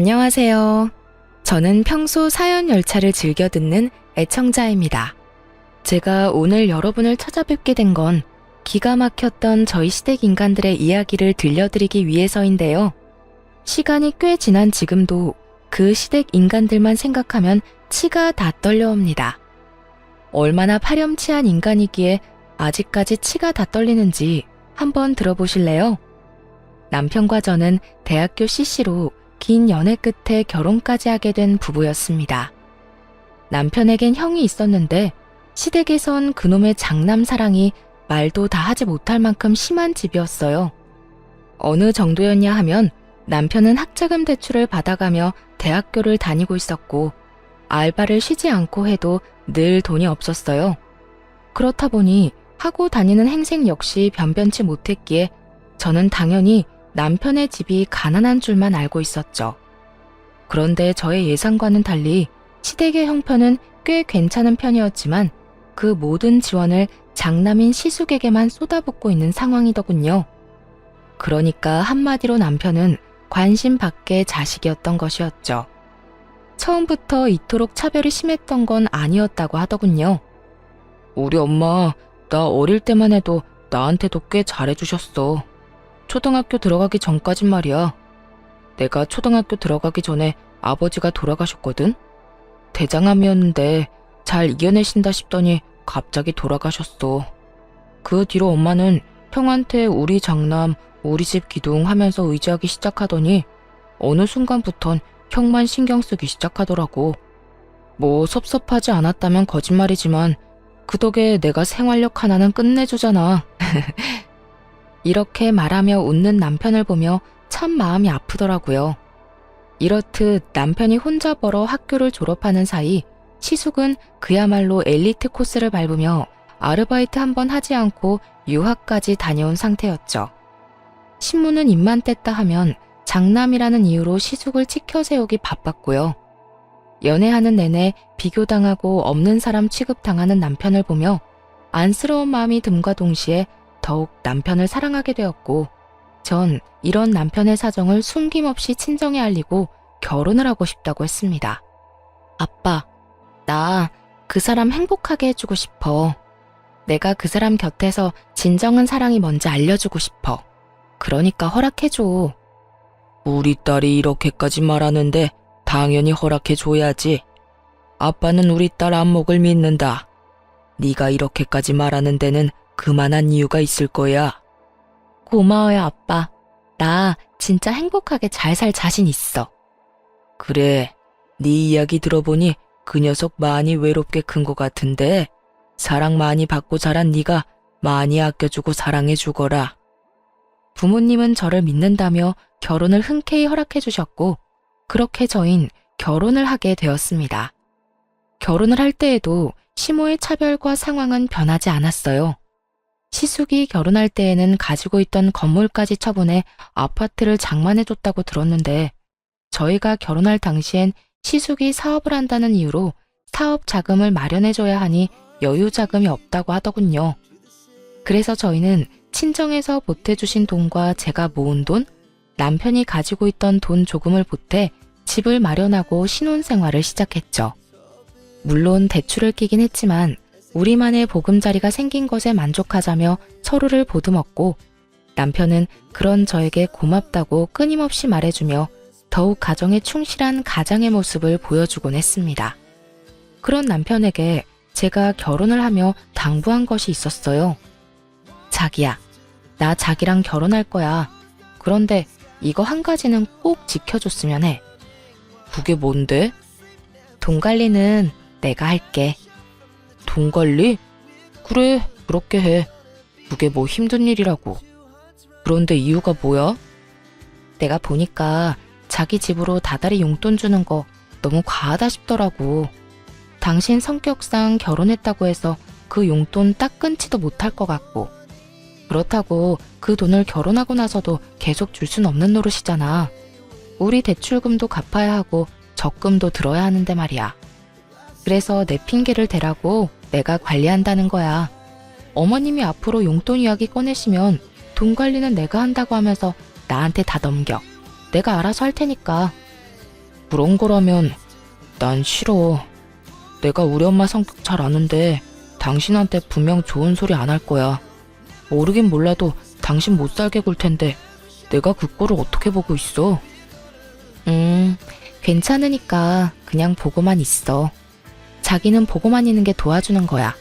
안녕하세요. 저는 평소 사연 열차를 즐겨 듣는 애청자입니다. 제가 오늘 여러분을 찾아뵙게 된 건 기가 막혔던 저희 시댁 인간들의 이야기를 들려드리기 위해서인데요. 시간이 꽤 지난 지금도 그 시댁 인간들만 생각하면 치가 다 떨려옵니다. 얼마나 파렴치한 인간이기에 아직까지 치가 다 떨리는지 한번 들어보실래요? 남편과 저는 대학교 CC로 긴 연애 끝에 결혼까지 하게 된 부부였습니다. 남편에겐 형이 있었는데 시댁에선 그놈의 장남 사랑이 말도 다 하지 못할 만큼 심한 집이었어요. 어느 정도였냐 하면 남편은 학자금 대출을 받아가며 대학교를 다니고 있었고 알바를 쉬지 않고 해도 늘 돈이 없었어요. 그렇다 보니 하고 다니는 행색 역시 변변치 못했기에 저는 당연히 남편의 집이 가난한 줄만 알고 있었죠. 그런데 저의 예상과는 달리 시댁의 형편은 꽤 괜찮은 편이었지만 그 모든 지원을 장남인 시숙에게만 쏟아붓고 있는 상황이더군요. 그러니까 한마디로 남편은 관심 밖의 자식이었던 것이었죠. 처음부터 이토록 차별이 심했던 건 아니었다고 하더군요. 우리 엄마, 나 어릴 때만 해도 나한테도 꽤 잘해주셨어. 초등학교 들어가기 전까진 말이야. 내가 초등학교 들어가기 전에 아버지가 돌아가셨거든? 대장암이었는데 잘 이겨내신다 싶더니 갑자기 돌아가셨어. 그 뒤로 엄마는 형한테 우리 장남, 우리 집 기둥 하면서 의지하기 시작하더니 어느 순간부턴 형만 신경 쓰기 시작하더라고. 뭐 섭섭하지 않았다면 거짓말이지만 그 덕에 내가 생활력 하나는 끝내주잖아. 이렇게 말하며 웃는 남편을 보며 참 마음이 아프더라고요. 이렇듯 남편이 혼자 벌어 학교를 졸업하는 사이 시숙은 그야말로 엘리트 코스를 밟으며 아르바이트 한 번 하지 않고 유학까지 다녀온 상태였죠. 신문은 입만 뗐다 하면 장남이라는 이유로 시숙을 치켜세우기 바빴고요. 연애하는 내내 비교당하고 없는 사람 취급당하는 남편을 보며 안쓰러운 마음이 듦과 동시에 더욱 남편을 사랑하게 되었고 전 이런 남편의 사정을 숨김없이 친정에 알리고 결혼을 하고 싶다고 했습니다. 아빠, 나 그 사람 행복하게 해주고 싶어. 내가 그 사람 곁에서 진정한 사랑이 뭔지 알려주고 싶어. 그러니까 허락해줘. 우리 딸이 이렇게까지 말하는데 당연히 허락해줘야지. 아빠는 우리 딸 안목을 믿는다. 네가 이렇게까지 말하는 데는 그만한 이유가 있을 거야. 고마워요, 아빠. 나 진짜 행복하게 잘 살 자신 있어. 그래, 네 이야기 들어보니 그 녀석 많이 외롭게 큰 것 같은데 사랑 많이 받고 자란 네가 많이 아껴주고 사랑해주거라. 부모님은 저를 믿는다며 결혼을 흔쾌히 허락해주셨고 그렇게 저흰 결혼을 하게 되었습니다. 결혼을 할 때에도 시모의 차별과 상황은 변하지 않았어요. 시숙이 결혼할 때에는 가지고 있던 건물까지 처분해 아파트를 장만해줬다고 들었는데 저희가 결혼할 당시엔 시숙이 사업을 한다는 이유로 사업 자금을 마련해줘야 하니 여유 자금이 없다고 하더군요. 그래서 저희는 친정에서 보태주신 돈과 제가 모은 돈, 남편이 가지고 있던 돈 조금을 보태 집을 마련하고 신혼생활을 시작했죠. 물론 대출을 끼긴 했지만 우리만의 보금자리가 생긴 것에 만족하자며 서로를 보듬었고 남편은 그런 저에게 고맙다고 끊임없이 말해주며 더욱 가정에 충실한 가장의 모습을 보여주곤 했습니다. 그런 남편에게 제가 결혼을 하며 당부한 것이 있었어요. 자기야, 나 자기랑 결혼할 거야. 그런데 이거 한 가지는 꼭 지켜줬으면 해. 그게 뭔데? 돈 관리는 내가 할게. 돈 관리? 그래, 그렇게 해. 그게 뭐 힘든 일이라고. 그런데 이유가 뭐야? 내가 보니까 자기 집으로 다달이 용돈 주는 거 너무 과하다 싶더라고. 당신 성격상 결혼했다고 해서 그 용돈 딱 끊지도 못할 것 같고. 그렇다고 그 돈을 결혼하고 나서도 계속 줄 순 없는 노릇이잖아. 우리 대출금도 갚아야 하고 적금도 들어야 하는데 말이야. 그래서 내 핑계를 대라고 내가 관리한다는 거야. 어머님이 앞으로 용돈 이야기 꺼내시면 돈 관리는 내가 한다고 하면서 나한테 다 넘겨. 내가 알아서 할 테니까. 그런 거라면 난 싫어. 내가 우리 엄마 성격 잘 아는데 당신한테 분명 좋은 소리 안 할 거야. 모르긴 몰라도 당신 못 살게 굴 텐데 내가 그 꼴을 어떻게 보고 있어? 괜찮으니까 그냥 보고만 있어. 자기는 보고만 있는 게 도와주는 거야.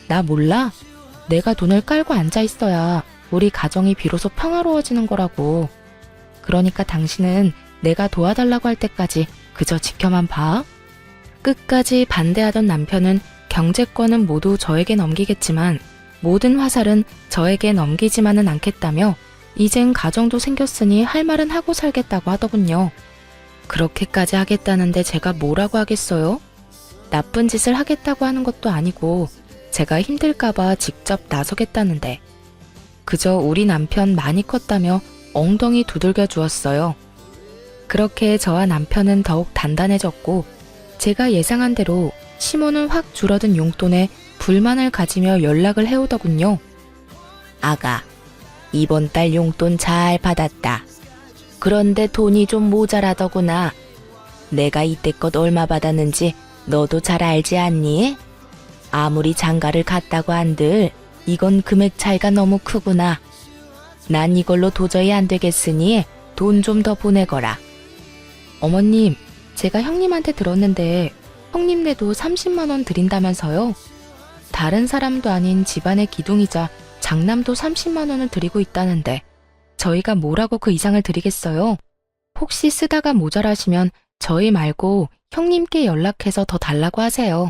나 몰라? 내가 돈을 깔고 앉아 있어야 우리 가정이 비로소 평화로워지는 거라고. 그러니까 당신은 내가 도와달라고 할 때까지 그저 지켜만 봐. 끝까지 반대하던 남편은 경제권은 모두 저에게 넘기겠지만 모든 화살은 저에게 넘기지만은 않겠다며 이젠 가정도 생겼으니 할 말은 하고 살겠다고 하더군요. 그렇게까지 하겠다는데 제가 뭐라고 하겠어요? 나쁜 짓을 하겠다고 하는 것도 아니고 제가 힘들까봐 직접 나서겠다는데 그저 우리 남편 많이 컸다며 엉덩이 두들겨 주었어요. 그렇게 저와 남편은 더욱 단단해졌고 제가 예상한 대로 시모는 확 줄어든 용돈에 불만을 가지며 연락을 해오더군요. 아가, 이번 달 용돈 잘 받았다. 그런데 돈이 좀 모자라더구나. 내가 이때껏 얼마 받았는지 너도 잘 알지 않니? 아무리 장가를 갔다고 한들 이건 금액 차이가 너무 크구나. 난 이걸로 도저히 안 되겠으니 돈 좀 더 보내거라. 어머님, 제가 형님한테 들었는데 형님네도 30만 원 드린다면서요? 다른 사람도 아닌 집안의 기둥이자 장남도 30만 원을 드리고 있다는데 저희가 뭐라고 그 이상을 드리겠어요? 혹시 쓰다가 모자라시면 저희 말고 형님께 연락해서 더 달라고 하세요.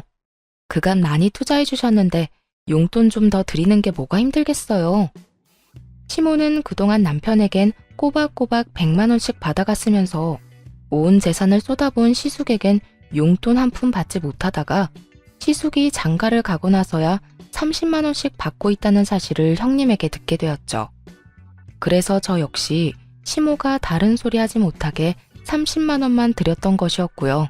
그간 많이 투자해 주셨는데 용돈 좀 더 드리는 게 뭐가 힘들겠어요. 시모는 그동안 남편에겐 꼬박꼬박 100만 원씩 받아갔으면서 온 재산을 쏟아부은 시숙에겐 용돈 한 푼 받지 못하다가 시숙이 장가를 가고 나서야 30만 원씩 받고 있다는 사실을 형님에게 듣게 되었죠. 그래서 저 역시 시모가 다른 소리 하지 못하게 30만 원만 드렸던 것이었고요.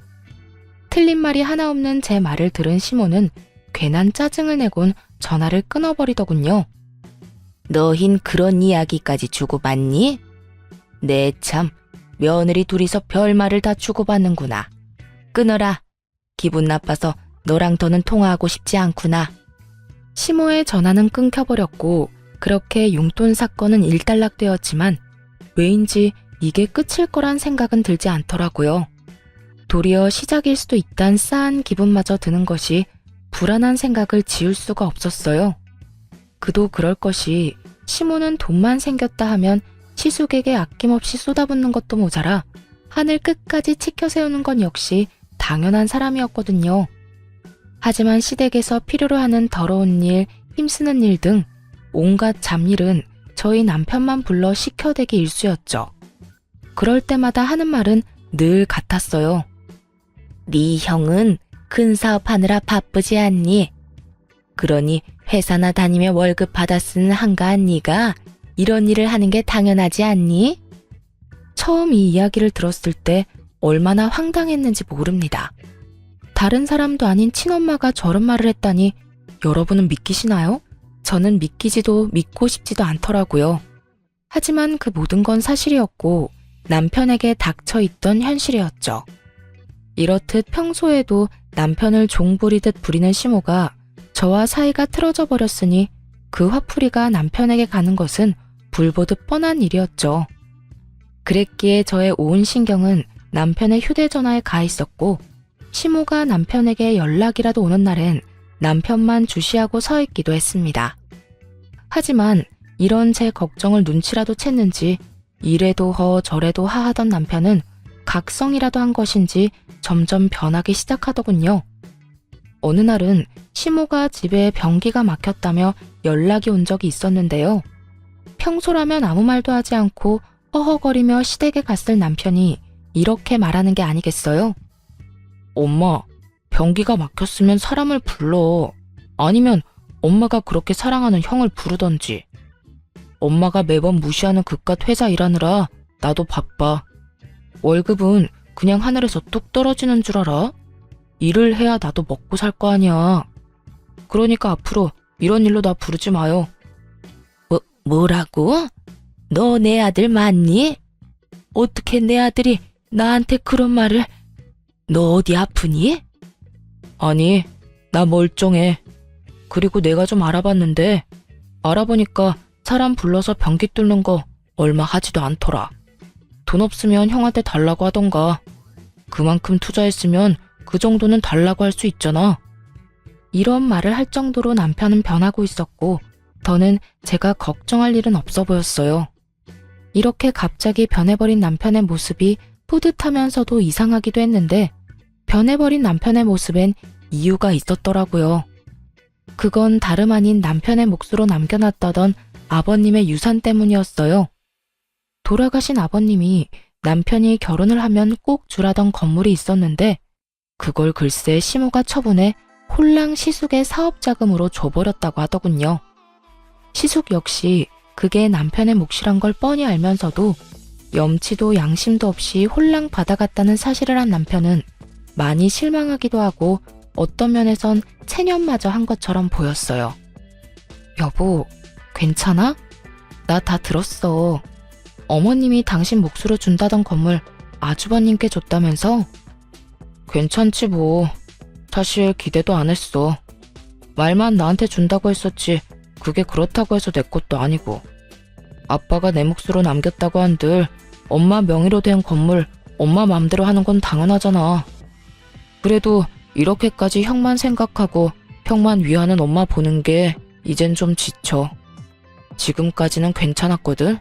틀린 말이 하나 없는 제 말을 들은 시모는 괜한 짜증을 내곤 전화를 끊어버리더군요. 너흰 그런 이야기까지 주고받니? 네 참, 며느리 둘이서 별말을 다 주고받는구나. 끊어라. 기분 나빠서 너랑 더는 통화하고 싶지 않구나. 시모의 전화는 끊겨버렸고 그렇게 용돈 사건은 일단락되었지만 왜인지 이게 끝일 거란 생각은 들지 않더라고요. 도리어 시작일 수도 있단 싸한 기분마저 드는 것이 불안한 생각을 지울 수가 없었어요. 그도 그럴 것이 시모는 돈만 생겼다 하면 시숙에게 아낌없이 쏟아붓는 것도 모자라 하늘 끝까지 치켜세우는 건 역시 당연한 사람이었거든요. 하지만 시댁에서 필요로 하는 더러운 일, 힘쓰는 일 등 온갖 잡일은 저희 남편만 불러 시켜대기 일쑤였죠. 그럴 때마다 하는 말은 늘 같았어요. 네 형은 큰 사업하느라 바쁘지 않니? 그러니 회사나 다니며 월급 받아 쓰는 한가한 네가 이런 일을 하는 게 당연하지 않니? 처음 이 이야기를 들었을 때 얼마나 황당했는지 모릅니다. 다른 사람도 아닌 친엄마가 저런 말을 했다니 여러분은 믿기시나요? 저는 믿기지도 믿고 싶지도 않더라고요. 하지만 그 모든 건 사실이었고 남편에게 닥쳐있던 현실이었죠. 이렇듯 평소에도 남편을 종부리듯 부리는 시모가 저와 사이가 틀어져 버렸으니 그 화풀이가 남편에게 가는 것은 불보듯 뻔한 일이었죠. 그랬기에 저의 온 신경은 남편의 휴대전화에 가 있었고 시모가 남편에게 연락이라도 오는 날엔 남편만 주시하고 서 있기도 했습니다. 하지만 이런 제 걱정을 눈치라도 챘는지 이래도 허 저래도 하 하던 남편은 각성이라도 한 것인지 점점 변하기 시작하더군요. 어느 날은 시모가 집에 변기가 막혔다며 연락이 온 적이 있었는데요. 평소라면 아무 말도 하지 않고 허허거리며 시댁에 갔을 남편이 이렇게 말하는 게 아니겠어요? 엄마, 변기가 막혔으면 사람을 불러. 아니면 엄마가 그렇게 사랑하는 형을 부르던지. 엄마가 매번 무시하는 그깟 회사 일하느라 나도 바빠. 월급은 그냥 하늘에서 뚝 떨어지는 줄 알아? 일을 해야 나도 먹고 살 거 아니야. 그러니까 앞으로 이런 일로 나 부르지 마요. 뭐라고? 너 내 아들 맞니? 어떻게 내 아들이 나한테 그런 말을. 너 어디 아프니? 아니, 나 멀쩡해. 그리고 내가 좀 알아봤는데 알아보니까 사람 불러서 변기 뚫는 거 얼마 하지도 않더라. 돈 없으면 형한테 달라고 하던가. 그만큼 투자했으면 그 정도는 달라고 할 수 있잖아. 이런 말을 할 정도로 남편은 변하고 있었고 더는 제가 걱정할 일은 없어 보였어요. 이렇게 갑자기 변해버린 남편의 모습이 뿌듯하면서도 이상하기도 했는데 변해버린 남편의 모습엔 이유가 있었더라고요. 그건 다름 아닌 남편의 몫으로 남겨놨다던 아버님의 유산 때문이었어요. 돌아가신 아버님이 남편이 결혼을 하면 꼭 주라던 건물이 있었는데 그걸 글쎄 시모가 처분해 홀랑 시숙의 사업자금으로 줘버렸다고 하더군요. 시숙 역시 그게 남편의 몫이란 걸 뻔히 알면서도 염치도 양심도 없이 홀랑 받아갔다는 사실을 한 남편은 많이 실망하기도 하고 어떤 면에선 체념마저 한 것처럼 보였어요. 여보, 괜찮아? 나 다 들었어. 어머님이 당신 몫으로 준다던 건물 아주버님께 줬다면서? 괜찮지 뭐. 사실 기대도 안 했어. 말만 나한테 준다고 했었지 그게 그렇다고 해서 내 것도 아니고. 아빠가 내 몫으로 남겼다고 한들 엄마 명의로 된 건물 엄마 맘대로 하는 건 당연하잖아. 그래도 이렇게까지 형만 생각하고 형만 위하는 엄마 보는 게 이젠 좀 지쳐. 지금까지는 괜찮았거든.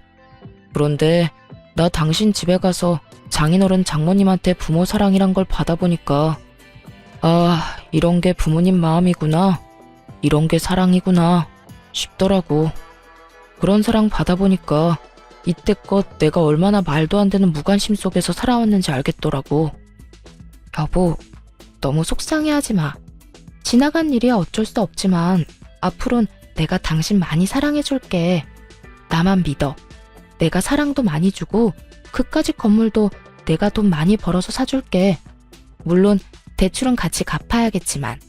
그런데 나 당신 집에 가서 장인어른 장모님한테 부모 사랑이란 걸 받아보니까 아, 이런 게 부모님 마음이구나. 이런 게 사랑이구나 싶더라고. 그런 사랑 받아보니까 이때껏 내가 얼마나 말도 안 되는 무관심 속에서 살아왔는지 알겠더라고. 여보, 너무 속상해하지 마. 지나간 일이야 어쩔 수 없지만 앞으론 내가 당신 많이 사랑해줄게. 나만 믿어. 내가 사랑도 많이 주고 그까짓 건물도 내가 돈 많이 벌어서 사줄게. 물론 대출은 같이 갚아야겠지만.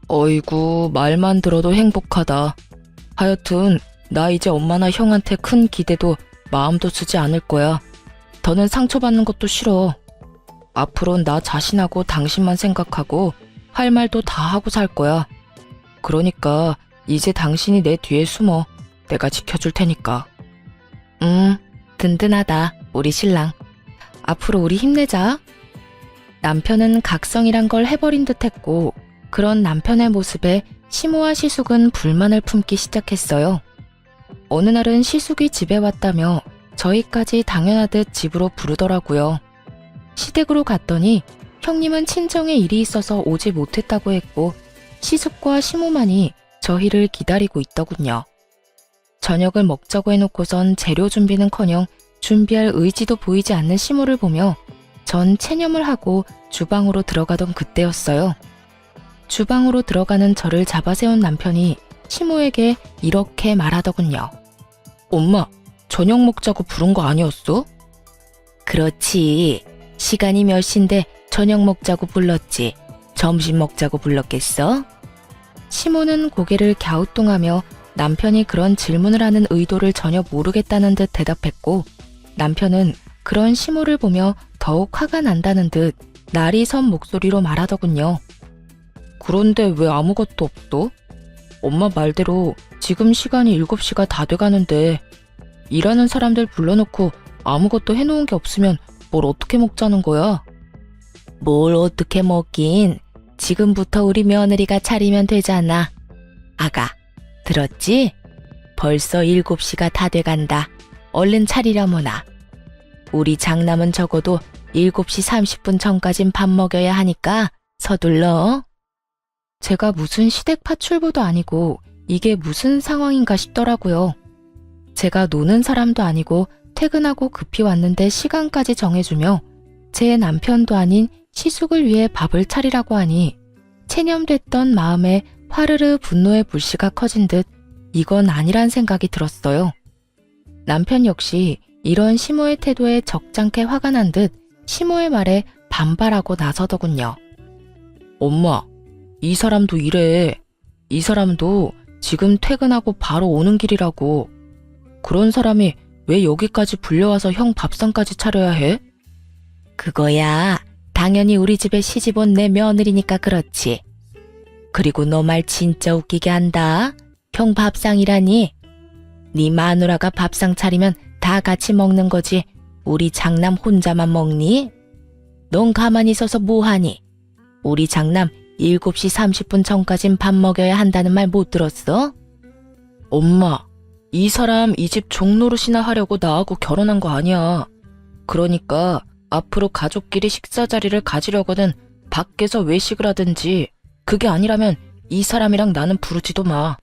어이구, 말만 들어도 행복하다. 하여튼 나 이제 엄마나 형한테 큰 기대도 마음도 쓰지 않을 거야. 더는 상처받는 것도 싫어. 앞으론 나 자신하고 당신만 생각하고 할 말도 다 하고 살 거야. 그러니까 이제 당신이 내 뒤에 숨어. 내가 지켜줄 테니까. 든든하다, 우리 신랑. 앞으로 우리 힘내자. 남편은 각성이란 걸 해버린 듯 했고 그런 남편의 모습에 시모와 시숙은 불만을 품기 시작했어요. 어느 날은 시숙이 집에 왔다며 저희까지 당연하듯 집으로 부르더라고요. 시댁으로 갔더니 형님은 친정에 일이 있어서 오지 못했다고 했고 시숙과 시모만이 저희를 기다리고 있더군요. 저녁을 먹자고 해놓고선 재료 준비는커녕 준비할 의지도 보이지 않는 시모를 보며 전 체념을 하고 주방으로 들어가던 그때였어요. 주방으로 들어가는 저를 잡아세운 남편이 시모에게 이렇게 말하더군요. 엄마, 저녁 먹자고 부른 거 아니었어? 그렇지. 시간이 몇 시인데 저녁 먹자고 불렀지. 점심 먹자고 불렀겠어? 시모는 고개를 갸우뚱하며 남편이 그런 질문을 하는 의도를 전혀 모르겠다는 듯 대답했고 남편은 그런 시모를 보며 더욱 화가 난다는 듯 날이 선 목소리로 말하더군요. 그런데 왜 아무것도 없어? 엄마 말대로 지금 시간이 7시가 다 돼가는데 일하는 사람들 불러놓고 아무것도 해놓은 게 없으면 뭘 어떻게 먹자는 거야? 뭘 어떻게 먹긴. 지금부터 우리 며느리가 차리면 되잖아. 아가, 들었지? 벌써 7시가 다 돼간다. 얼른 차리려무나. 우리 장남은 적어도 7시 30분 전까진 밥 먹여야 하니까 서둘러. 제가 무슨 시댁 파출부도 아니고 이게 무슨 상황인가 싶더라고요. 제가 노는 사람도 아니고 퇴근하고 급히 왔는데 시간까지 정해주며 제 남편도 아닌 시숙을 위해 밥을 차리라고 하니 체념됐던 마음에 화르르 분노의 불씨가 커진 듯 이건 아니란 생각이 들었어요. 남편 역시 이런 시모의 태도에 적잖게 화가 난 듯 시모의 말에 반발하고 나서더군요. 엄마, 이 사람도 이래. 이 사람도 지금 퇴근하고 바로 오는 길이라고. 그런 사람이 왜 여기까지 불려와서 형 밥상까지 차려야 해? 그거야. 당연히 우리 집에 시집 온 내 며느리니까 그렇지. 그리고 너 말 진짜 웃기게 한다. 형 밥상이라니. 네 마누라가 밥상 차리면 다 같이 먹는 거지. 우리 장남 혼자만 먹니? 넌 가만히 있어서 뭐하니? 우리 장남 7시 30분 전까진 밥 먹여야 한다는 말 못 들었어? 엄마, 이 사람 이 집 종노릇이나 하려고 나하고 결혼한 거 아니야. 그러니까 앞으로 가족끼리 식사 자리를 가지려거든 밖에서 외식을 하든지, 그게 아니라면 이 사람이랑 나는 부르지도 마.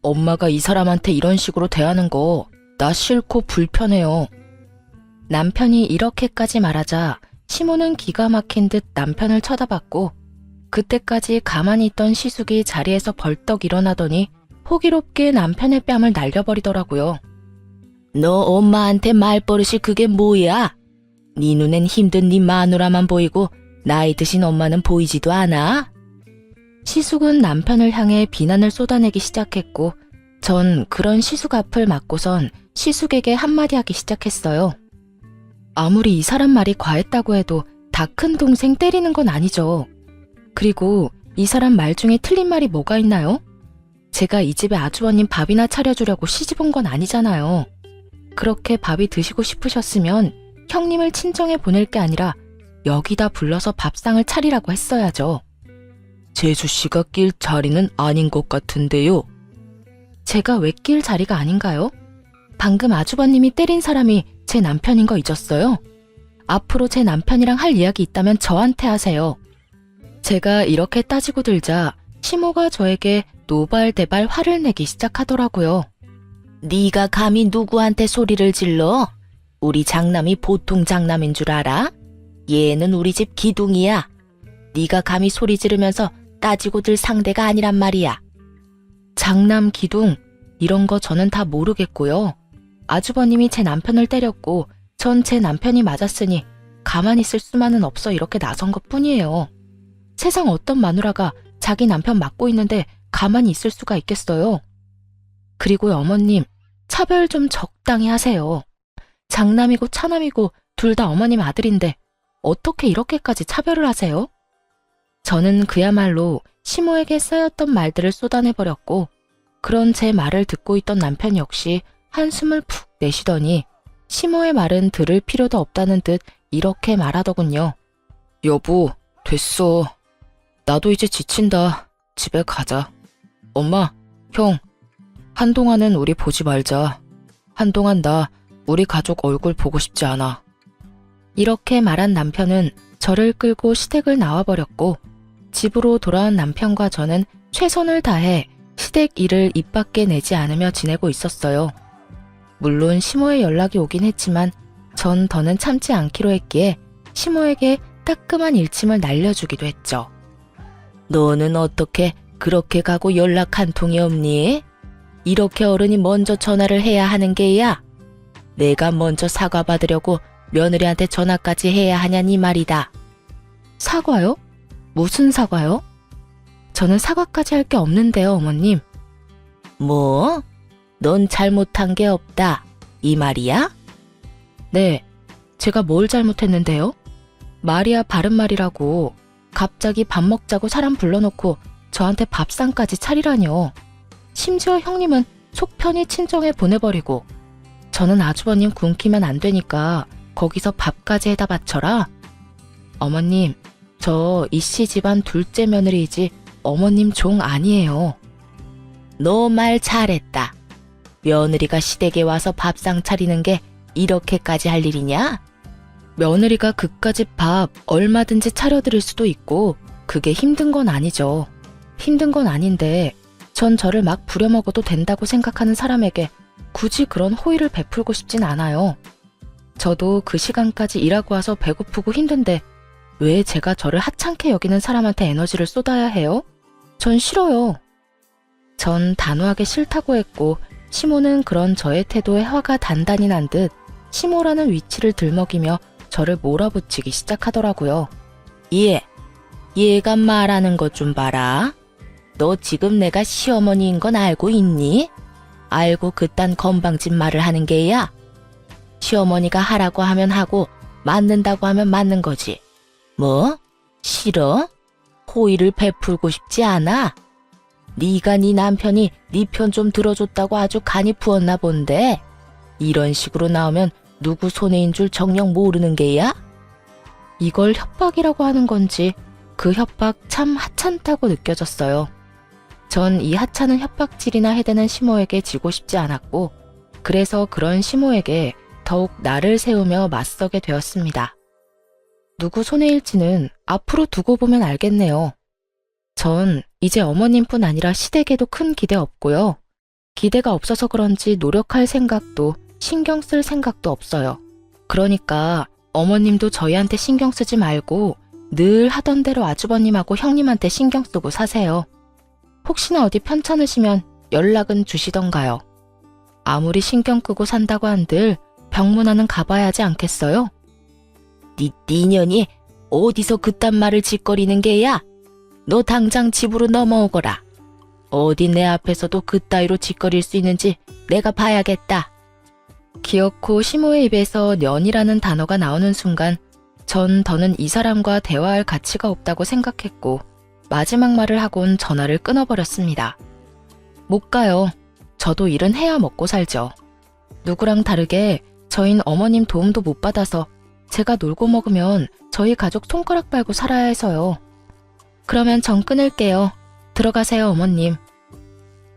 엄마가 이 사람한테 이런 식으로 대하는 거 나 싫고 불편해요. 남편이 이렇게까지 말하자 시모는 기가 막힌 듯 남편을 쳐다봤고, 그때까지 가만히 있던 시숙이 자리에서 벌떡 일어나더니 호기롭게 남편의 뺨을 날려버리더라고요. 너 엄마한테 말버릇이 그게 뭐야? 네 눈엔 힘든 네 마누라만 보이고 나이 드신 엄마는 보이지도 않아? 시숙은 남편을 향해 비난을 쏟아내기 시작했고, 전 그런 시숙 앞을 막고선 시숙에게 한마디 하기 시작했어요. 아무리 이 사람 말이 과했다고 해도 다 큰 동생 때리는 건 아니죠. 그리고 이 사람 말 중에 틀린 말이 뭐가 있나요? 제가 이 집에 아주버님 밥이나 차려주려고 시집 온 건 아니잖아요. 그렇게 밥이 드시고 싶으셨으면 형님을 친정에 보낼 게 아니라 여기다 불러서 밥상을 차리라고 했어야죠. 재수씨가 낄 자리는 아닌 것 같은데요. 제가 왜 낄 자리가 아닌가요? 방금 아주버님이 때린 사람이 제 남편인 거 잊었어요? 앞으로 제 남편이랑 할 이야기 있다면 저한테 하세요. 제가 이렇게 따지고 들자 시모가 저에게 노발대발 화를 내기 시작하더라고요. 네가 감히 누구한테 소리를 질러? 우리 장남이 보통 장남인 줄 알아? 얘는 우리 집 기둥이야. 네가 감히 소리 지르면서 따지고 들 상대가 아니란 말이야. 장남, 기둥, 이런 거 저는 다 모르겠고요. 아주버님이 제 남편을 때렸고 전 제 남편이 맞았으니 가만히 있을 수만은 없어 이렇게 나선 것 뿐이에요. 세상 어떤 마누라가 자기 남편 맞고 있는데 가만히 있을 수가 있겠어요. 그리고 어머님, 차별 좀 적당히 하세요. 장남이고 차남이고 둘 다 어머님 아들인데 어떻게 이렇게까지 차별을 하세요? 저는 그야말로 시모에게 쌓였던 말들을 쏟아내버렸고, 그런 제 말을 듣고 있던 남편 역시 한숨을 푹 내쉬더니 시모의 말은 들을 필요도 없다는 듯 이렇게 말하더군요. 여보, 됐어. 나도 이제 지친다. 집에 가자. 엄마, 형, 한동안은 우리 보지 말자. 한동안 나 우리 가족 얼굴 보고 싶지 않아. 이렇게 말한 남편은 저를 끌고 시댁을 나와버렸고, 집으로 돌아온 남편과 저는 최선을 다해 시댁 일을 입 밖에 내지 않으며 지내고 있었어요. 물론 시모의 연락이 오긴 했지만 전 더는 참지 않기로 했기에 시모에게 따끔한 일침을 날려주기도 했죠. 너는 어떻게 그렇게 가고 연락 한 통이 없니? 이렇게 어른이 먼저 전화를 해야 하는 게야. 내가 먼저 사과받으려고 며느리한테 전화까지 해야 하냐니 말이다. 사과요? 무슨 사과요? 저는 사과까지 할 게 없는데요, 어머님. 뭐? 넌 잘못한 게 없다, 이 말이야? 네, 제가 뭘 잘못했는데요? 말이야 바른 말이라고 갑자기 밥 먹자고 사람 불러놓고 저한테 밥상까지 차리라뇨. 심지어 형님은 속 편히 친정에 보내버리고 저는 아주버님 굶기면 안 되니까 거기서 밥까지 해다 바쳐라. 어머님, 저 이씨 집안 둘째 며느리이지 어머님 종 아니에요. 너 말 잘했다. 며느리가 시댁에 와서 밥상 차리는 게 이렇게까지 할 일이냐? 며느리가 그까짓 밥 얼마든지 차려드릴 수도 있고 그게 힘든 건 아니죠. 힘든 건 아닌데 전 저를 막 부려먹어도 된다고 생각하는 사람에게 굳이 그런 호의를 베풀고 싶진 않아요. 저도 그 시간까지 일하고 와서 배고프고 힘든데 왜 제가 저를 하찮게 여기는 사람한테 에너지를 쏟아야 해요? 전 싫어요. 전 단호하게 싫다고 했고 시모는 그런 저의 태도에 화가 단단히 난 듯 시모라는 위치를 들먹이며 저를 몰아붙이기 시작하더라고요. 얘가 말하는 것 좀 봐라. 너 지금 내가 시어머니인 건 알고 있니? 알고 그딴 건방진 말을 하는 게야? 시어머니가 하라고 하면 하고 맞는다고 하면 맞는 거지. 뭐? 싫어? 호의를 베풀고 싶지 않아? 네가 네 남편이 네 편 좀 들어줬다고 아주 간이 부었나 본데 이런 식으로 나오면 누구 손해인 줄 정녕 모르는 게야? 이걸 협박이라고 하는 건지 그 협박 참 하찮다고 느껴졌어요. 전 이 하찮은 협박질이나 해대는 시모에게 지고 싶지 않았고 그래서 그런 시모에게 더욱 나를 세우며 맞서게 되었습니다. 누구 손해일지는 앞으로 두고 보면 알겠네요. 전 이제 어머님뿐 아니라 시댁에도 큰 기대 없고요. 기대가 없어서 그런지 노력할 생각도 신경 쓸 생각도 없어요. 그러니까 어머님도 저희한테 신경 쓰지 말고 늘 하던 대로 아주버님하고 형님한테 신경 쓰고 사세요. 혹시나 어디 편찮으시면 연락은 주시던가요. 아무리 신경 끄고 산다고 한들 병문안은 가봐야 하지 않겠어요? 네 년이 어디서 그딴 말을 짓거리는 게야? 너 당장 집으로 넘어오거라. 어디 내 앞에서도 그따위로 짓거릴 수 있는지 내가 봐야겠다. 기어코 시모의 입에서 년이라는 단어가 나오는 순간 전 더는 이 사람과 대화할 가치가 없다고 생각했고 마지막 말을 하곤 전화를 끊어버렸습니다. 못 가요. 저도 일은 해야 먹고 살죠. 누구랑 다르게 저흰 어머님 도움도 못 받아서 제가 놀고 먹으면 저희 가족 손가락 빨고 살아야 해서요. 그러면 전 끊을게요. 들어가세요, 어머님.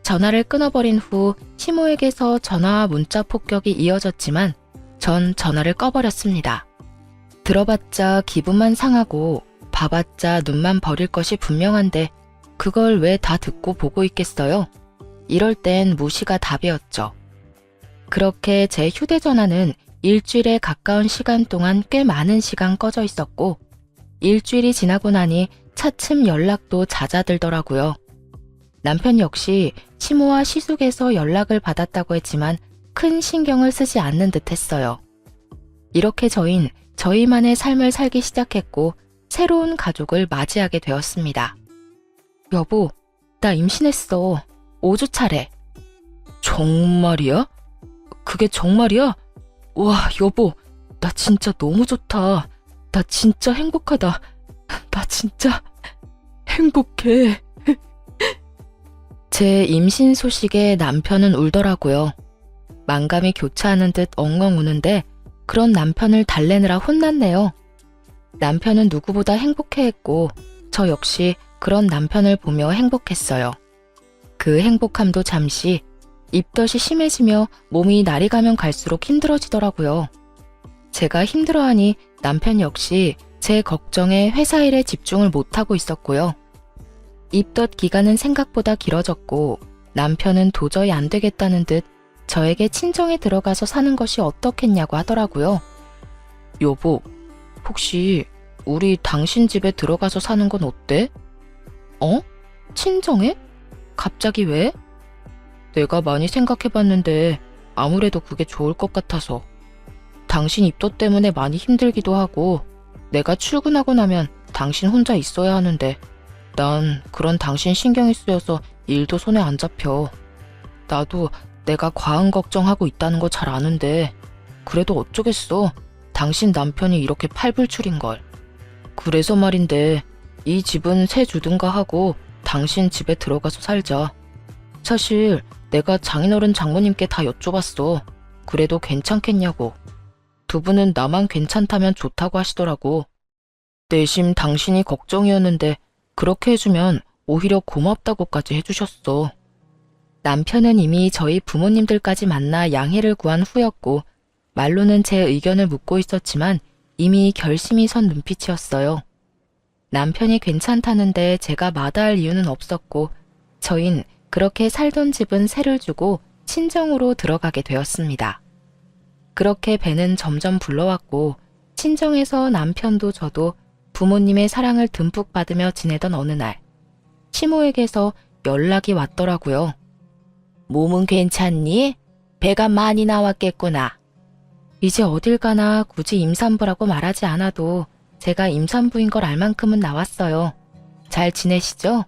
전화를 끊어버린 후 시모에게서 전화와 문자 폭격이 이어졌지만 전 전화를 꺼버렸습니다. 들어봤자 기분만 상하고 봐봤자 눈만 버릴 것이 분명한데 그걸 왜 다 듣고 보고 있겠어요? 이럴 땐 무시가 답이었죠. 그렇게 제 휴대전화는 일주일에 가까운 시간 동안 꽤 많은 시간 꺼져 있었고 일주일이 지나고 나니 차츰 연락도 잦아들더라고요. 남편 역시 시모와 시숙에서 연락을 받았다고 했지만 큰 신경을 쓰지 않는 듯 했어요. 이렇게 저희만의 삶을 살기 시작했고 새로운 가족을 맞이하게 되었습니다. 여보, 나 임신했어. 5주 차래. 정말이야? 그게 정말이야? 와, 여보, 나 진짜 너무 좋다. 나 진짜 행복하다. 나 진짜 행복해. 제 임신 소식에 남편은 울더라고요. 만감이 교차하는 듯 엉엉 우는데 그런 남편을 달래느라 혼났네요. 남편은 누구보다 행복해했고 저 역시 그런 남편을 보며 행복했어요. 그 행복함도 잠시 입덧이 심해지며 몸이 날이 가면 갈수록 힘들어지더라고요. 제가 힘들어하니 남편 역시 제 걱정에 회사 일에 집중을 못하고 있었고요. 입덧 기간은 생각보다 길어졌고 남편은 도저히 안 되겠다는 듯 저에게 친정에 들어가서 사는 것이 어떻겠냐고 하더라고요. 여보, 혹시 우리 당신 집에 들어가서 사는 건 어때? 어? 친정에? 갑자기 왜? 내가 많이 생각해봤는데 아무래도 그게 좋을 것 같아서. 당신 입덧 때문에 많이 힘들기도 하고 내가 출근하고 나면 당신 혼자 있어야 하는데 난 그런 당신 신경이 쓰여서 일도 손에 안 잡혀. 나도 내가 과한 걱정하고 있다는 거 잘 아는데 그래도 어쩌겠어. 당신 남편이 이렇게 팔불출인걸. 그래서 말인데 이 집은 새 주든가 하고 당신 집에 들어가서 살자. 사실 내가 장인어른 장모님께 다 여쭤봤어. 그래도 괜찮겠냐고. 두 분은 나만 괜찮다면 좋다고 하시더라고. 내심 당신이 걱정이었는데 그렇게 해주면 오히려 고맙다고까지 해주셨어. 남편은 이미 저희 부모님들까지 만나 양해를 구한 후였고 말로는 제 의견을 묻고 있었지만 이미 결심이 선 눈빛이었어요. 남편이 괜찮다는데 제가 마다할 이유는 없었고 저흰 그렇게 살던 집은 세를 주고 친정으로 들어가게 되었습니다. 그렇게 배는 점점 불러왔고 친정에서 남편도 저도 부모님의 사랑을 듬뿍 받으며 지내던 어느 날 시모에게서 연락이 왔더라고요. 몸은 괜찮니? 배가 많이 나왔겠구나. 이제 어딜 가나 굳이 임산부라고 말하지 않아도 제가 임산부인 걸 알 만큼은 나왔어요. 잘 지내시죠?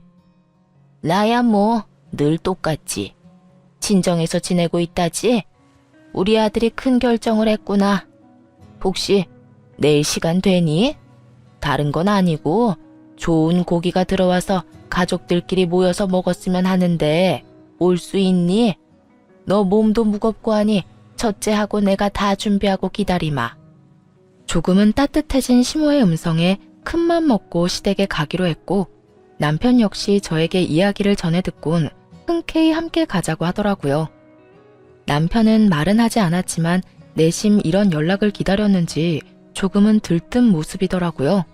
나야 뭐 늘 똑같지. 친정에서 지내고 있다지? 우리 아들이 큰 결정을 했구나. 혹시 내일 시간 되니? 다른 건 아니고 좋은 고기가 들어와서 가족들끼리 모여서 먹었으면 하는데 올 수 있니? 너 몸도 무겁고 하니 첫째하고 내가 다 준비하고 기다리마. 조금은 따뜻해진 시모의 음성에 큰맘 먹고 시댁에 가기로 했고 남편 역시 저에게 이야기를 전해 듣곤 흔쾌히 함께 가자고 하더라고요. 남편은 말은 하지 않았지만 내심 이런 연락을 기다렸는지 조금은 들뜬 모습이더라고요.